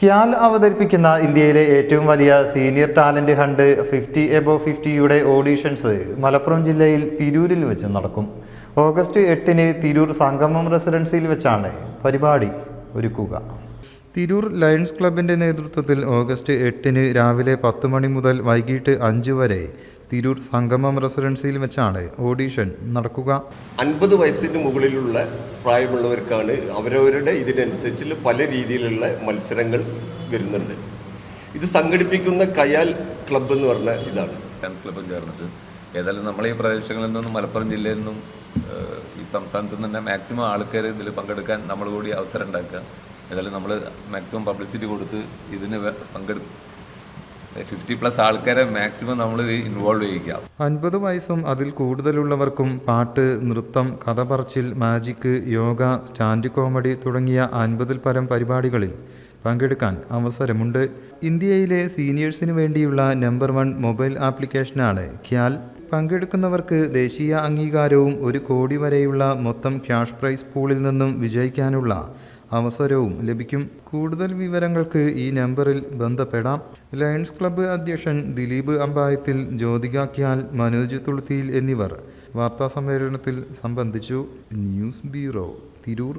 ക്യാൽ അവതരിപ്പിക്കുന്ന ഇന്ത്യയിലെ ഏറ്റവും വലിയ സീനിയർ ടാലന്റ് ഹണ്ട് 50 എബോവ് 50യുടെ ഓഡീഷൻസ് മലപ്പുറം ജില്ലയിൽ തിരൂരിൽ വെച്ച് നടക്കും. ഓഗസ്റ്റ് 8-ന് തിരൂർ സംഗമം റെസിഡൻസിയിൽ വെച്ചാണ് പരിപാടി ഒരുക്കുക. തിരൂർ ലയൺസ് ക്ലബിൻ്റെ നേതൃത്വത്തിൽ ഓഗസ്റ്റ് 8-ന് രാവിലെ 10 മണി മുതൽ വൈകിട്ട് 5 വരെ തിരൂർ സംഗമം റെസിഡൻസിയിൽ വെച്ചാണ് ഓഡീഷൻ നടക്കുക. 50 വയസ്സിന് മുകളിലുള്ള പ്രായമുള്ളവർക്കാണ് അവരവരുടെ ഇതിനനുസരിച്ച് പല രീതിയിലുള്ള മത്സരങ്ങൾ വരുന്നുണ്ട്. ഇത് സംഘടിപ്പിക്കുന്ന കയാൽ ക്ലബ്ബ് എന്ന് പറഞ്ഞ ഇതാണ് ലയൺസ് ക്ലബ്ബും ചേർന്നിട്ട് ഏതായാലും നമ്മളെ ഈ പ്രദേശങ്ങളിൽ നിന്നും മലപ്പുറം ജില്ലയിൽ നിന്നും ഈ സംസ്ഥാനത്ത് നിന്ന് തന്നെ മാക്സിമം ആൾക്കാർ ഇതിൽ പങ്കെടുക്കാൻ നമ്മൾ കൂടി അവസരം ഉണ്ടാക്കുക. ഏതായാലും നമ്മൾ മാക്സിമം പബ്ലിസിറ്റി കൊടുത്ത് ഇതിന് 50+ ആൾക്കാരെ മാക്സിമം നമ്മൾ ഇൻവോൾവ് ചെയ്യിക്കുക. 50 വയസ്സും അതിൽ കൂടുതലുള്ളവർക്കും പാട്ട്, നൃത്തം, കഥ പറച്ചിൽ, മാജിക്, യോഗ, സ്റ്റാൻഡ് കോമഡി തുടങ്ങിയ 50-ൽ പരം പരിപാടികളിൽ പങ്കെടുക്കാൻ അവസരമുണ്ട്. ഇന്ത്യയിലെ സീനിയേഴ്സിന് വേണ്ടിയുള്ള നമ്പർ 1 മൊബൈൽ ആപ്ലിക്കേഷനാണ് ക്യാൽ. പങ്കെടുക്കുന്നവർക്ക് ദേശീയ അംഗീകാരവും 1 കോടി വരെയുള്ള മൊത്തം ക്യാഷ് പ്രൈസ് പൂളിൽ നിന്നും വിജയിക്കാനുള്ള അവസരവും ലഭിക്കും. കൂടുതൽ വിവരങ്ങൾക്ക് ഈ നമ്പറിൽ ബന്ധപ്പെടാം. ലയൺസ് ക്ലബ്ബ് അധ്യക്ഷൻ ദിലീപ് അമ്പായത്തിൽ, ജ്യോതിക ക്യാൽ, മനോജ് തുളുത്തിയിൽ എന്നിവർ വാർത്താസമ്മേളനത്തിൽ സംബന്ധിച്ചു. News bureau, Tirur.